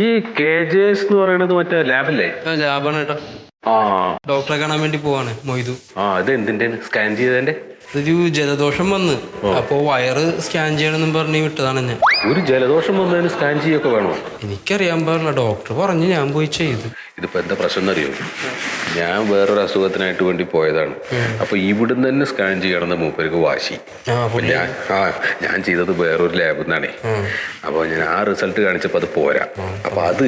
ഈ KJS എന്ന് പറയുന്നത് മറ്റേ ലാബല്ലേ? ലാബാണ് കേട്ടോ. ഡോക്ടറെ കാണാൻ വേണ്ടി പോവാണ് മൊയ്തു. അത് എന്തിന്റെ സ്കാൻ ചെയ്തതിന്റെ? ഒരു ജലദോഷം വന്ന് അപ്പോ വയറ് സ്കാൻ ചെയ്യണമെന്നും പറഞ്ഞ് വിട്ടതാണ് ഞാൻ. ഒരു ജലദോഷം വന്നതിന് സ്കാൻ ചെയ്യൊക്കെ വേണോ? എനിക്കറിയാൻ പാടില്ല, ഡോക്ടർ പറഞ്ഞു, ഞാൻ പോയി ചെയ്തു. ഇതിപ്പോ എന്താ പ്രശ്നം എന്നറിയോ? ഞാൻ വേറൊരു അസുഖത്തിനായിട്ട് വേണ്ടി പോയതാണ്. അപ്പൊ ഇവിടുന്ന് തന്നെ സ്കാൻ ചെയ്യണമെന്ന് മൂപ്പർക്ക് വാശി. ഞാൻ ചെയ്തത് വേറൊരു ലാബിൽ നിന്നാണേ. അപ്പൊ ഞാൻ ആ റിസൾട്ട് കാണിച്ചപ്പോ അത് പോരാ. അപ്പൊ അത്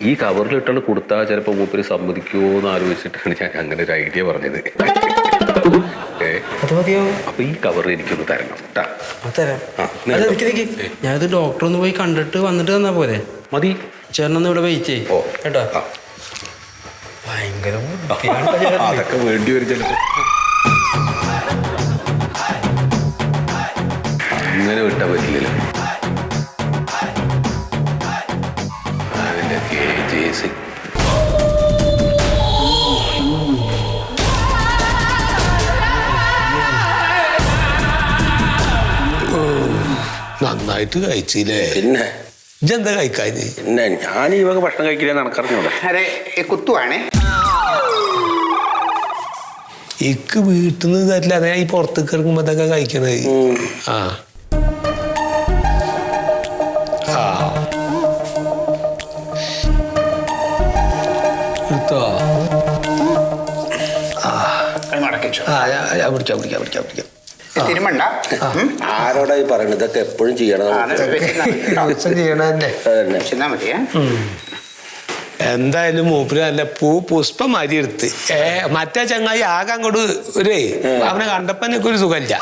ഈ കവറിലിട്ടുള്ള കൊടുത്താൽ ചിലപ്പോ മൂപ്പര് സമ്മതിക്കുമോ എന്ന് ആലോചിച്ചിട്ടാണ് ഞാൻ അങ്ങനെ ഒരു ഐഡിയ പറഞ്ഞത്. അപ്പൊ ഈ കവർ എനിക്കൊന്ന് തരണം. ഞാനത് ഡോക്ടർ ഒന്ന് പോയി കണ്ടിട്ട് വന്നിട്ട് തന്നാ പോരെ? മതി. ചേട്ടനൊന്ന് ഇവിടെ വെയിറ്റ് ചെയ്യും കേട്ടോ. ഭയങ്കര അതൊക്കെ വേണ്ടി വരും ചിലപ്പോ. അങ്ങനെ വിട്ടാ പറ്റില്ലല്ലോ. അതിന്റെ KJS നന്നായിട്ട് കഴിച്ചില്ലേ? പിന്നെ ഇതെന്താ കഴിക്കാന്? പിന്നെ ഞാൻ ഈ വക ഭക്ഷണം കഴിക്കില്ല നടക്കറിഞ്ഞൂടെ? അതെ, കുത്തുവാണേ. എനിക്ക് വീട്ടിൽ നിന്ന് തരില്ല, അതാ ഈ പുറത്തേക്ക് ഇറങ്ങുമ്പോ ഇതൊക്കെ കഴിക്കണത്. എടുത്തോ? പിടിക്കാം. തിരുമണ്ട. ആരോടായി പറയണത്? ഇതൊക്കെ എപ്പോഴും ചെയ്യണം. ചെന്നാ മതിയേ. എന്തായാലും മൂപ്പര് നല്ല പുഷ്പം മാരി എടുത്ത്. മറ്റേ ചങ്ങായി ആകെ അങ്ങോട്ട് അവനെ കണ്ടപ്പോ എനിക്ക് ഒരു സുഖമില്ല.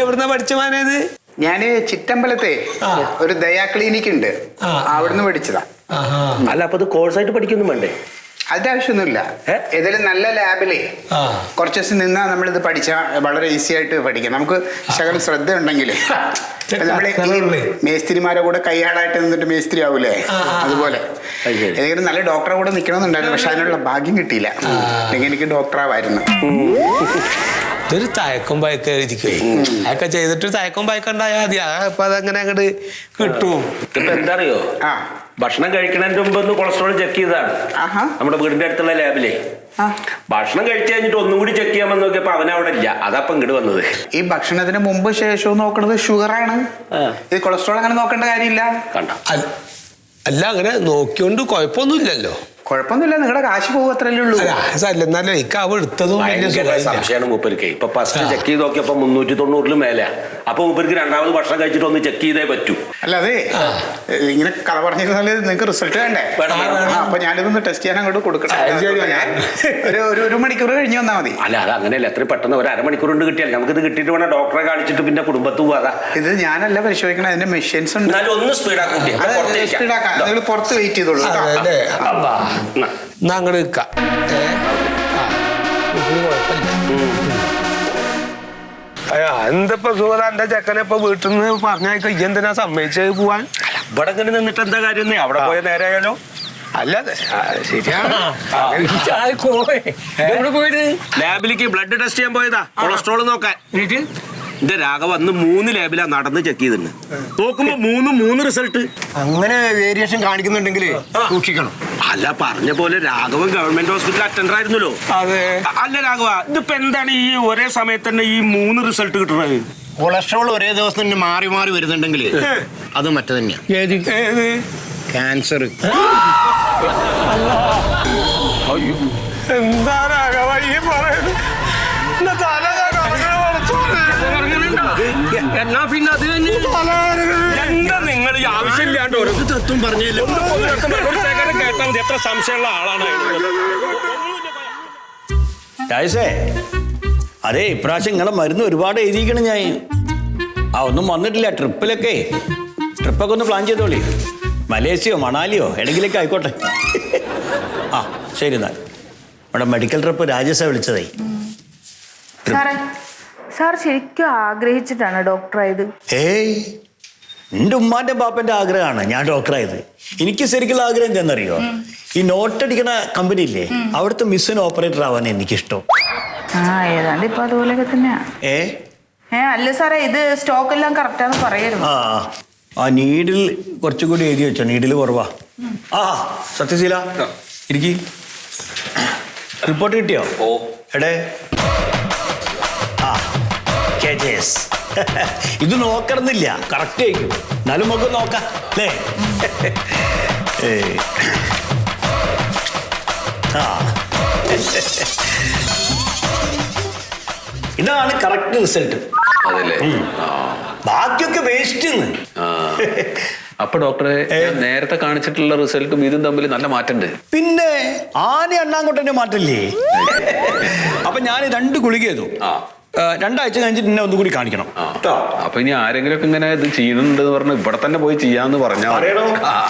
എവിടുന്ന പഠിച്ച മാനേത്? ഞാന് ചിറ്റമ്പലത്തെ ഒരു ദയാ ക്ലിനിക് ഉണ്ട്, അവിടുന്ന് പഠിച്ചതാ. അല്ല, അപ്പൊ ഇത് കോഴ്സായിട്ട് പഠിക്കൊന്നും വേണ്ടേ? അതിന്റെ ആവശ്യമൊന്നുമില്ല. ഏതായാലും നല്ല ലാബിലേ കുറച്ച് ദിവസം നിന്നാ നമ്മളിത് പഠിച്ചാൽ വളരെ ഈസി ആയിട്ട് പഠിക്കാം. നമുക്ക് ശകലം ശ്രദ്ധ ഉണ്ടെങ്കിലേ നമ്മള് ഈ മേസ്ത്രിമാരെ കൂടെ കൈയാളായിട്ട് നിന്നിട്ട് മേസ്ത്രി ആവൂലേ, അതുപോലെ ഏതെങ്കിലും നല്ല ഡോക്ടറെ കൂടെ നിൽക്കണമെന്നുണ്ടായിരുന്നു. പക്ഷെ അതിനുള്ള ഭാഗ്യം കിട്ടിയില്ല. അല്ലെങ്കിൽ എനിക്ക് ഡോക്ടറാവായിരുന്നു. ഇതൊരു തയക്കം ഭയക്കായിരിക്കും. അതൊക്കെ ചെയ്തിട്ട് തയക്കം ഭയക്കണ്ടായാൽ മതി. അപ്പൊ അതങ്ങനെ അങ്ങോട്ട് കിട്ടും. ഇപ്പൊ എന്താ അറിയോ, ഭക്ഷണം കഴിക്കണതിന്റെ മുമ്പ് ഒന്ന് കൊളസ്ട്രോൾ ചെക്ക് ചെയ്തതാണ് നമ്മുടെ വീടിന്റെ അടുത്തുള്ള ലാബിലെ. ഭക്ഷണം കഴിച്ചു കഴിഞ്ഞിട്ട് ഒന്നും കൂടി ചെക്ക് ചെയ്യാൻ നോക്കിയപ്പോ അവനവിടെ ഇല്ല. അതപ്പം ഇങ്ങോട്ട് വന്നത്. ഈ ഭക്ഷണത്തിന് മുമ്പ് ശേഷവും നോക്കണത് ഷുഗറാണ്. ഈ കൊളസ്ട്രോൾ അങ്ങനെ നോക്കേണ്ട കാര്യമില്ല. കണ്ട അല്ല, അങ്ങനെ നോക്കിയോണ്ട് കുഴപ്പമൊന്നുമില്ലല്ലോ. കുഴപ്പമൊന്നുമില്ല, നിങ്ങളുടെ കാശ് പോകും, അത്രല്ലേ ഉള്ളൂ. എന്നാലും ഇക്കാവ് എടുത്തതും സംശയമാണ് മൂപ്പർക്ക്. ഇപ്പൊ ഫസ്റ്റ് ചെക്ക് ചെയ്ത് നോക്കിയപ്പോ 390 മേലെ. അപ്പൊ മൂപ്പർക്ക് രണ്ടാമത് ഭക്ഷണം കഴിച്ചിട്ട് ഒന്ന് ചെക്ക് ചെയ്തേ പറ്റൂ. അല്ല, അതെ ഇങ്ങനെ കഥ പറഞ്ഞിരുന്നാല് നിങ്ങൾക്ക് റിസൾട്ട് വേണ്ടേ? അപ്പൊ ഞാനിതൊന്ന് ടെസ്റ്റ് ചെയ്യാൻ അങ്ങോട്ട് കൊടുക്കട്ടെ. ഒരു മണിക്കൂർ കഴിഞ്ഞ് വന്നാൽ മതി. അല്ല, അത് അങ്ങനെയല്ല. എത്ര പെട്ടെന്ന് ഒരു അരമണിക്കൂർ കൊണ്ട് കിട്ടിയാൽ നമുക്കിത് കിട്ടിയിട്ട് വേണം ഡോക്ടറെ കാണിച്ചിട്ട് പിന്നെ കുടുംബത്ത് പോവാ. ഇത് ഞാനല്ല പരിശോധിക്കണം, അതിന്റെ മെഷീൻസ് ഉണ്ട്. ഒന്ന് സ്പീഡാക്കാം. നിങ്ങൾ പുറത്ത് വെയിറ്റ് ചെയ്തോളൂ. അങ്ങോട്ട് നിൽക്കാം. എന്തപ്പോ സുഖം? എന്റെ ചെക്കനെ ഇപ്പൊ വീട്ടിൽ നിന്ന് പറഞ്ഞേക്ക എന്തിനാ സമ്മതിച്ചത് പോവാൻ? ഇവിടെ ഇങ്ങനെ നിന്നിട്ട് എന്താ കാര്യം? അവിടെ പോയ നേരെയായാലോ? അല്ലാതെ ശരിയാണ്. ലാബിലേക്ക് ബ്ലഡ് ടെസ്റ്റ് ചെയ്യാൻ പോയതാ, കൊളസ്ട്രോൾ നോക്കാൻ. എന്റെ രാഘവ അന്ന് 3 ലാബിലാ നടന്ന് ചെക്ക് ചെയ്തിട്ടുണ്ട്. നോക്കുമ്പോ 3 റിസൾട്ട്. അങ്ങനെ വേരിയേഷൻ കാണിക്കുന്നുണ്ടെങ്കിൽ സൂക്ഷിക്കണം. അല്ല, പറഞ്ഞ പോലെ രാഘവൻ ഗവൺമെന്റ് ഹോസ്പിറ്റൽ അറ്റൻഡർ ആയിരുന്നല്ലോ. അല്ല രാഘവ, ഇതിപ്പോ എന്താണ് ഈ ഒരേ സമയത്ത് തന്നെ ഈ 3 റിസൾട്ട് കിട്ടുന്നത്? കൊളസ്ട്രോൾ ഒരേ ദിവസം തന്നെ മാറി മാറി വരുന്നുണ്ടെങ്കിൽ അത് മറ്റേ തന്നെയാണ് ക്യാൻസർ. എന്താ രാഘവ ഈ പറയുന്നത്? എന്നാ പിന്നെ അത് എന്താ നിങ്ങൾ ഈ ആവശ്യമില്ലാണ്ട് ഓരോ തത്വം പറഞ്ഞല്ലോ. കേട്ടാൽ മതി. എത്ര സംശയമുള്ള ആളാണ്. അതെ, ഇപ്രാവശ്യം നിങ്ങളെ മരുന്ന് ഒരുപാട് എഴുതിയിരിക്കണം ഞാൻ. ഒന്നും വന്നിട്ടില്ല. ട്രിപ്പൊക്കെ ഒന്ന് പ്ലാൻ ചെയ്തോളി. മലേഷ്യയോ മണാലിയോ എവിടെങ്കിലൊക്കെ ആയിക്കോട്ടെ. ശരി. എന്നാൽ നമ്മുടെ മെഡിക്കൽ ട്രിപ്പ് രാജേഷ വിളിച്ചതേ. സാർ ശരിക്കും ആഗ്രഹിച്ചിട്ടാണ് ഡോക്ടറായത്? എൻ്റെ ഉമ്മാന്റെ ബാപ്പന്റെ ആഗ്രഹമാണ് ഞാൻ ഡോക്ടറായത്. എനിക്ക് ശരിക്കുള്ള ആഗ്രഹം എന്താണെന്നറിയോ? ഈ നോട്ടടിക്കണ കമ്പനി ഇല്ലേ, അവിടുത്തെ മിസ്സിന് ഓപ്പറേറ്റർ ആവാൻ എനിക്കിഷ്ടം. ഏതാണ്ട് ഇപ്പൊ അതുപോലെയൊക്കെ തന്നെയാ. അല്ല സാറേ ഇത് സ്റ്റോക്ക് എല്ലാം കറക്റ്റാന്ന് പറയായിരുന്നു. ആ നീഡിൽ കുറച്ചുകൂടി എഴുതി വെച്ചോ, നീഡിൽ കുറവാ. ആ സത്യശീല ഇരിക്കി. റിപ്പോർട്ട് കിട്ടിയോ? എടേ KJS. ഇത് നോക്കണമെന്നില്ല, കറക്റ്റ് ആയിരിക്കും. എന്നാലും നമുക്ക് നോക്കാം അല്ലേ? ഇതാണ് കറക്റ്റ് റിസൾട്ട്. അതല്ലേ? ബാക്കിയൊക്കെ വേസ്റ്റ്. അപ്പൊ ഡോക്ടറെ നേരത്തെ കാണിച്ചിട്ടുള്ള റിസൾട്ടും ഇതും തമ്മിൽ നല്ല മാറ്റമുണ്ട്. പിന്നെ ആന അണ്ണാങ്കോട്ടെ മാറ്റല്ലേ? അപ്പൊ ഞാൻ 2 ഗുളിക ചെയ്തു. 2 ആഴ്ച കഴിഞ്ഞിട്ട് എന്നെ ഒന്നുകൂടി കാണിക്കണം. അപ്പൊ ഇനി ആരെങ്കിലും ഒക്കെ ഇങ്ങനെ ഇത് ചെയ്യണുണ്ട് പറഞ്ഞ ഇവിടെ തന്നെ പോയി ചെയ്യാന്ന് പറഞ്ഞാൽ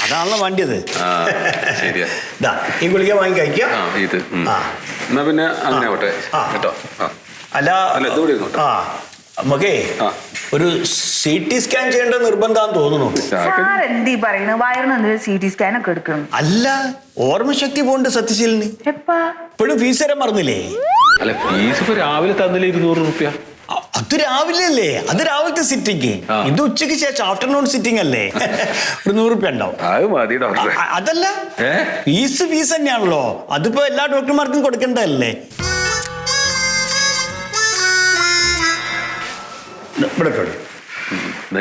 അതാണല്ലോ വേണ്ടിയത്. ശരിയാ. ഈ ഗുളിക വാങ്ങി കഴിക്കാം. ഇത് എന്നാ പിന്നെ അങ്ങനെ ആവട്ടെ കേട്ടോ. അല്ല നമുക്കേ ഒരു CT സ്കാൻ ചെയ്യേണ്ട നിർബന്ധമാണെന്ന് തോന്നുന്നു. സാർ എന്ത് പറയണ? വയറിന് CT സ്കാൻ ഒക്കെ എടുക്കണം. അല്ല ഓർമ്മശക്തി പോണ്ട് സത്യശീലന്. ഇപ്പോഴും ഫീസ് തരാൻ മറന്നില്ലേ? അല്ല ഫീസ് ഇപ്പൊ രാവിലെ തന്നില്ല 200 രൂപ. അത് രാവിലെ അല്ലേ? അത് രാവിലത്തെ സിറ്റിംഗ്. ഇത് ഉച്ചയ്ക്ക് ശേഷം ആഫ്റ്റർനൂൺ സിറ്റിംഗ് അല്ലേ? ഒരു 100 രൂപ ഉണ്ടാവും. അത് മതി ഡോക്ടറെ. അതല്ല ഫീസ് തന്നെയാണല്ലോ. അതിപ്പോ എല്ലാ ഡോക്ടർമാർക്കും കൊടുക്കേണ്ടതല്ലേ?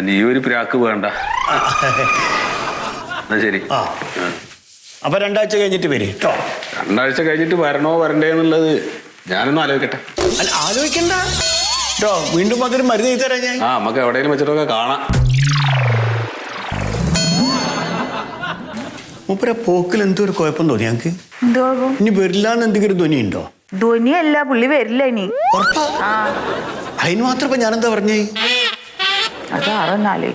നീ ഒരു പ്രാക്ക് വേണ്ട. എന്നാ ശരി. അപ്പൊ 2 ആഴ്ച കഴിഞ്ഞിട്ട് വരും കേട്ടോ. 2 ആഴ്ച കഴിഞ്ഞിട്ട് വരണോ വരണ്ടേ എന്നുള്ളത് ഞാനൊന്ന് ആലോചിക്കട്ടെ. അല്ല ആലോചിക്കണ്ട കേട്ടോ. വീണ്ടും അതൊരു മരുന്ന് ചെയ്ത് തരാം ഞാൻ. നമുക്ക് എവിടെയെങ്കിലും വെച്ചിട്ടൊക്കെ കാണാം. മൂപ്പര പോക്കിൽ എന്തോ ഒരു കുഴപ്പം തോന്നി ഞങ്ങക്ക്. എന്തോ ഇനി വരില്ലാന്ന് എന്തെങ്കിലും ധ്വനിയുണ്ടോ? ധ്വനിയല്ല, പുള്ളി വരില്ല ഇനി. അതിന് മാത്രം ഇപ്പൊ ഞാനെന്താ പറഞ്ഞേ? അതാറന്നാലേ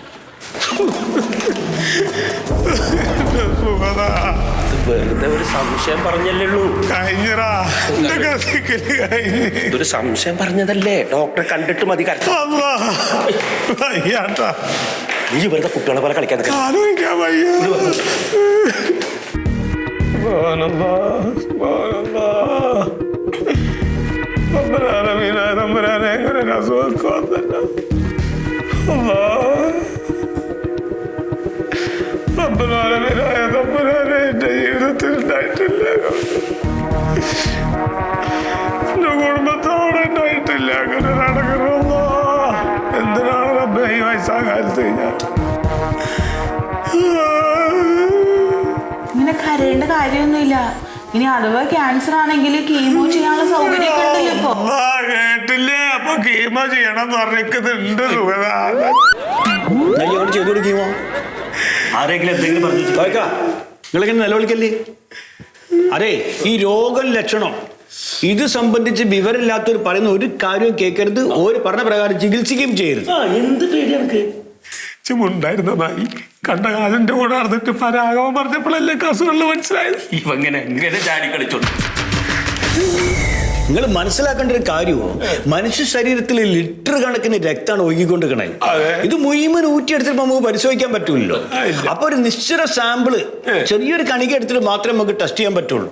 വെറുതെ ഒരു സംശയം പറഞ്ഞല്ലേ ഉള്ളൂ. ഒരു സംശയം പറഞ്ഞതല്ലേ, ഡോക്ടറെ കണ്ടിട്ട് മതി. നീ വെറുതെ കുട്ടികളെ പോലെ കളിക്കാൻ എന്റെ ജീവിതത്തിൽ ഉണ്ടായിട്ടില്ല, എന്റെ കുടുംബത്തോടെ ഉണ്ടായിട്ടില്ല അങ്ങനെ നടക്കണമോ? എന്തിനാണ് റബ്ബേ ഈ വയസ്സാകാലത്ത് ഇങ്ങനെ കരയേണ്ട കാര്യമൊന്നുമില്ല. ഇനി അഥവാ ക്യാൻസർ ആണെങ്കിൽ കീമോ ചെയ്യാനുള്ള സൗകര്യം കേട്ടില്ലേ? അപ്പൊ കീമോ ചെയ്യണം എന്ന് പറഞ്ഞിട്ടുണ്ട്. ചെയ്തോട് കീമോ ആരെങ്കിലും എന്തെങ്കിലും പറഞ്ഞു നിങ്ങളിങ്ങനെ നിലവിളിക്കല്ലേ? അതെ ഈ രോഗം ലക്ഷണം ഇത് സംബന്ധിച്ച് വിവരമില്ലാത്തവർ പറയുന്ന ഒരു കാര്യവും കേൾക്കരുത്. ഒരു പറഞ്ഞ പ്രകാരം ചികിത്സിക്കുകയും ചെയ്യരുത്. എന്ത് പേടി നമുക്ക് ഉണ്ടായിരുന്നതായി കണ്ട കാലന്റെ കൂടെ നടന്നിട്ട് പരാഗമം പറഞ്ഞപ്പോഴല്ലേ അസുഖങ്ങൾ മനസ്സിലായത്. ഇവങ്ങനെ എങ്ങനെ ചാടി കളിച്ചോണ്ട് നിങ്ങൾ മനസ്സിലാക്കേണ്ട ഒരു കാര്യമോ, മനുഷ്യ ശരീരത്തിൽ ലിറ്റർ കണക്കിന് രക്തമാണ് ഒഴുകിക്കൊണ്ടിരിക്കണേ. ഇത് മുഴുവൻ ഊറ്റിയെടുത്തിട്ട് നമുക്ക് പരിശോധിക്കാൻ പറ്റൂല്ലോ. അപ്പൊ ഒരു നിശ്ചിത സാമ്പിള് ചെറിയൊരു കണിക എടുത്തിട്ട് മാത്രമേ നമുക്ക് ടെസ്റ്റ് ചെയ്യാൻ പറ്റുള്ളൂ.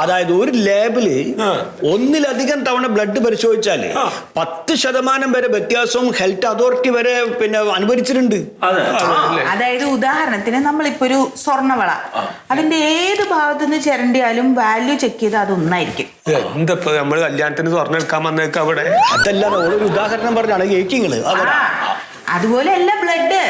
അതായത് ഒരു ലാബില് 1-ലധികം തവണ ബ്ലഡ് പരിശോധിച്ചാല് 10% വരെ വ്യത്യാസവും ഹെൽത്ത് അതോറിറ്റി വരെ പിന്നെ അനുവദിച്ചിട്ടുണ്ട്. അതായത് ഉദാഹരണത്തിന് നമ്മളിപ്പോ ഒരു സ്വർണ്ണവള അതിന്റെ ഏത് ഭാഗത്തുനിന്ന് ചിരണ്ടിയാലും വാല്യൂ ചെക്ക് ചെയ്ത് അതൊന്നായിരിക്കും. എന്തപ്പോ നമ്മള് കല്യാണത്തിന് സ്വർണ്ണം എടുക്കാൻ വന്നേക്ക അവിടെ? അതല്ലാതെ ഓരോ ഉദാഹരണം പറഞ്ഞാണ് കേക്കിങ്ങള്. അതുപോലെ അല്ല ബ്ലഡ്.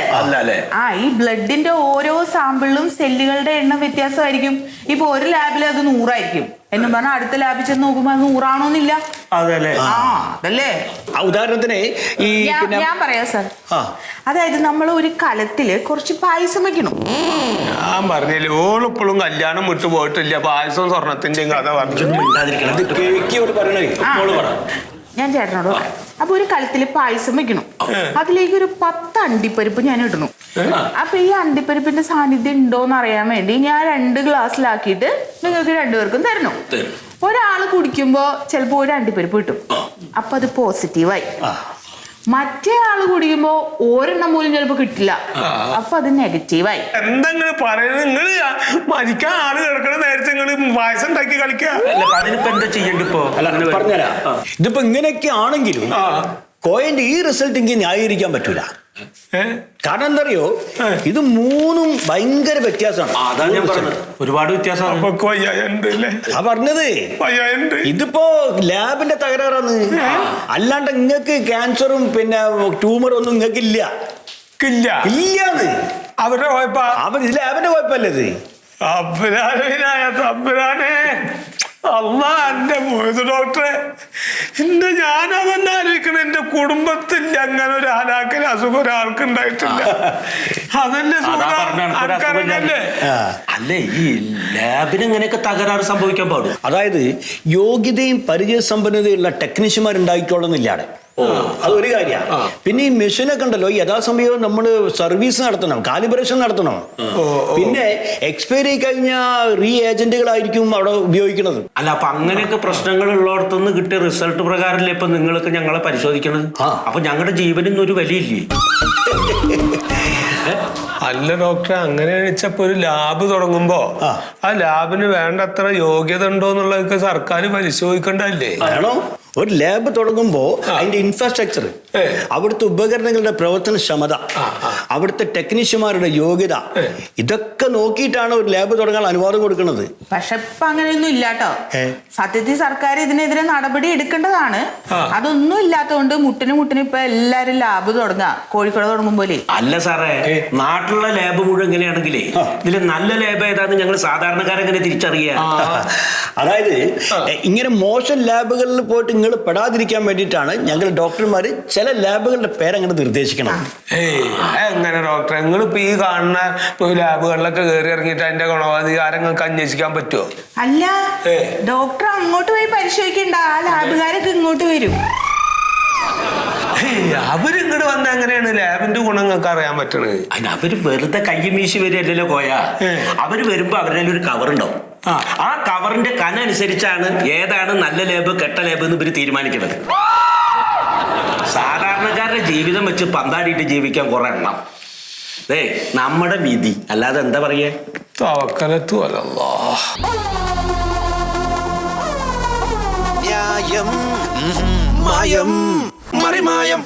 ഈ ബ്ലഡിന്റെ ഓരോ സാമ്പിളിലും സെല്ലുകളുടെ എണ്ണം വ്യത്യാസമായിരിക്കും. ഇപ്പൊ ഒരു ലാബിൽ അത് 100 ആയിരിക്കും എന്നും പറഞ്ഞാൽ അടുത്ത ലാബിൽ ചെന്ന് നോക്കുമ്പോ അത് 100 ആണോന്നില്ല. അതല്ലേ ഉദാഹരണത്തിന് ഈ ഞാൻ പറയാം സാർ. അതായത് നമ്മൾ ഒരു കലത്തില് കുറച്ച് പായസം വെക്കണം. ഞാൻ പറഞ്ഞില്ലേ ഓളിപ്പോഴും കല്യാണം വിട്ടു പോയിട്ടില്ല. പായസം സ്വർണത്തിന്റെയും കഥ ഞാൻ ചേട്ടനോട് പറയാം. അപ്പൊ ഒരു കലത്തില് പായസം വെക്കണം. അതിലേക്ക് ഒരു 10 അണ്ടിപ്പരിപ്പ് ഞാൻ ഇടണം. അപ്പൊ ഈ അണ്ടിപ്പരിപ്പിന്റെ സാന്നിധ്യം ഉണ്ടോന്ന് അറിയാൻ വേണ്ടി ഞാൻ 2 ഗ്ലാസ്സിലാക്കിയിട്ട് നിങ്ങൾക്ക് 2 പേർക്കും തരണം. ഒരാള് കുടിക്കുമ്പോ ചിലപ്പോ ഒരു അണ്ടിപ്പരിപ്പ് കിട്ടും. അപ്പൊ അത് പോസിറ്റീവായി. മറ്റേ ആള് കുടിക്കുമ്പോ ഒരെണ്ണം പോലും ചിലപ്പോ കിട്ടില്ല. അപ്പൊ അത് നെഗറ്റീവായി. എന്തെങ്കിലും പറയുന്നത് നിങ്ങള് മരിക്കാൻ ആള് കിടക്കണ നേരത്തെ നിങ്ങള് പായസം ഉണ്ടാക്കി കളിക്കുക. അതിനിപ്പോ എന്താ ചെയ്യണ്ടിപ്പോ? പറഞ്ഞുതരാം. ഇതിപ്പോ ഇങ്ങനെയൊക്കെ ആണെങ്കിലും കോയന്റെ ഈ റിസൾട്ട് എനിക്ക് ന്യായീകരിക്കാൻ പറ്റൂല. കാരണം എന്താ അറിയോ, ഇത് മൂന്നും ഭയങ്കര വ്യത്യാസമാണ്. അതാ ഞാൻ പറഞ്ഞത്, ഒരുപാട് വ്യത്യാസമാണ്. പറഞ്ഞത് ഇതിപ്പോ ലാബിന്റെ തകരാറാണ്. അല്ലാണ്ട് നിങ്ങൾക്ക് ക്യാൻസറും പിന്നെ ട്യൂമറും ഒന്നും നിങ്ങൾക്ക് ഇല്ലാന്ന്. അവരുടെ കുഴപ്പ ഇത് ലാബിന്റെ കുഴപ്പല്ലേ ഇത്? അല്ലാ എന്റെ മോയത് ഡോക്ടറെ, ഞാനതന്നെ ആലോചിക്കണം. എന്റെ കുടുംബത്തിൽ അങ്ങനെ ഒരു ആലാക്കൽ അസുഖം ഒരാൾക്ക് ഉണ്ടായിട്ടില്ല. അതല്ലേ അല്ലേ ഈ ലാബിന് ഇങ്ങനെയൊക്കെ തകരാറ് സംഭവിക്കാൻ പാടും. അതായത് യോഗ്യതയും പരിചയസമ്പന്നതയുള്ള ടെക്നീഷ്യന്മാരുണ്ടായിക്കോളുന്നില്ലാതെ അതൊരു കാര്യമാണ്. പിന്നെ ഈ മെഷീനൊക്കെ ഉണ്ടല്ലോ, യഥാസമയം നമ്മൾ സർവീസ് നടത്തണം, കാലിബ്രേഷൻ നടത്തണം. പിന്നെ എക്സ്പയറി കഴിഞ്ഞ റീ ഏജന്റുകളായിരിക്കും അവിടെ ഉപയോഗിക്കുന്നത്. അല്ല, അപ്പൊ അങ്ങനെയൊക്കെ പ്രശ്നങ്ങൾ ഉള്ളിടത്തുനിന്ന് കിട്ടിയ റിസൾട്ട് പ്രകാരമല്ലേ ഇപ്പൊ നിങ്ങൾക്ക് ഞങ്ങളെ പരിശോധിക്കണത്? അപ്പൊ ഞങ്ങളുടെ ജീവനൊന്നും ഒരു വിലയില്ലേ? അല്ല ഡോക്ടറെ, അങ്ങനെ വെച്ചപ്പോ ഒരു ലാബ് തുടങ്ങുമ്പോ ആ ലാബിന് വേണ്ടത്ര യോഗ്യത ഉണ്ടോ എന്നുള്ളതൊക്കെ സർക്കാർ പരിശോധിക്കണ്ടല്ലേ? വേണോ? ഒരു ലാബ് തുടങ്ങുമ്പോ അതിന്റെ ഇൻഫ്രാസ്ട്രക്ചർ, അവിടുത്തെ ഉപകരണങ്ങളുടെ പ്രവർത്തനക്ഷമത, അവിടുത്തെ ടെക്നീഷ്യന്മാരുടെ യോഗ്യത, ഇതൊക്കെ നോക്കിയിട്ടാണ് ഒരു ലാബ് തുടങ്ങാൻ അനുവാദം കൊടുക്കുന്നത്. പക്ഷെ ഇപ്പൊ അങ്ങനെയൊന്നും ഇല്ലാട്ടോ. സത്യത്തിൽ സർക്കാർ ഇതിനെതിരെ നടപടി എടുക്കേണ്ടതാണ്. അതൊന്നും ഇല്ലാത്തതുകൊണ്ട് മുട്ടിന് ഇപ്പൊ എല്ലാരും ലാബ് തുടങ്ങാ, കോഴിക്കോട് തുടങ്ങും പോലെ. അല്ല സാറേ, നാട്ടിലുള്ള ലാബ് മുഴുവൻ എങ്ങനെയാണെങ്കിലേ ഇതിൽ നല്ല ലാബ് ഏതാന്ന് ഞങ്ങൾ സാധാരണക്കാരെങ്ങനെ തിരിച്ചറിയാ? അതായത് ഇങ്ങനെ മോശം ലാബുകളിൽ പോയിട്ട് നിങ്ങൾ പെടാതിരിക്കാൻ വേണ്ടിയിട്ടാണ് ഞങ്ങൾ ഡോക്ടർമാർ ചില ലാബുകളുടെ പേരങ്ങനെ നിർദ്ദേശിക്കണം. എങ്ങനെ ഡോക്ടറെ, നിങ്ങളിപ്പോ ഈ കാണുന്ന ലാബുകളിലൊക്കെ കയറി ഇറങ്ങിയിട്ട് അതിന്റെ ഗുണവാധികാരങ്ങൾക്ക് അന്വേഷിക്കാൻ പറ്റുമോ? അല്ല, ഡോക്ടർ അങ്ങോട്ട് പോയി പരിശോധിക്കണ്ട, ആ ലാബുകാരൊക്കെ ഇങ്ങോട്ട് വരും. അവരിങ്ങോട്ട് വന്ന എങ്ങനെയാണ് ലാബിന്റെ ഗുണങ്ങൾക്ക് അറിയാൻ പറ്റണത്? അതിന് അവര് വെറുതെ കയ്യമീശി വരില്ലല്ലോ കോയ. അവര് വരുമ്പോ അവരുടെ ഒരു കവർ ഉണ്ടാവും. ആ കവറിന്റെ കന അനുസരിച്ചാണ് ഏതാണ് നല്ല ലാബ് കെട്ട ലാബ് എന്ന് ഇവര് തീരുമാനിക്കുന്നത്. സാധാരണക്കാരുടെ ജീവിതം വെച്ച് പന്താടിയിട്ട് ജീവിക്കാൻ കുറെ എണ്ണം. നമ്മുടെ വിധി, അല്ലാതെ എന്താ പറയേ? തവക്കലത്തു അലല്ലാഹ്. ന്യായം മായം മറിമായം.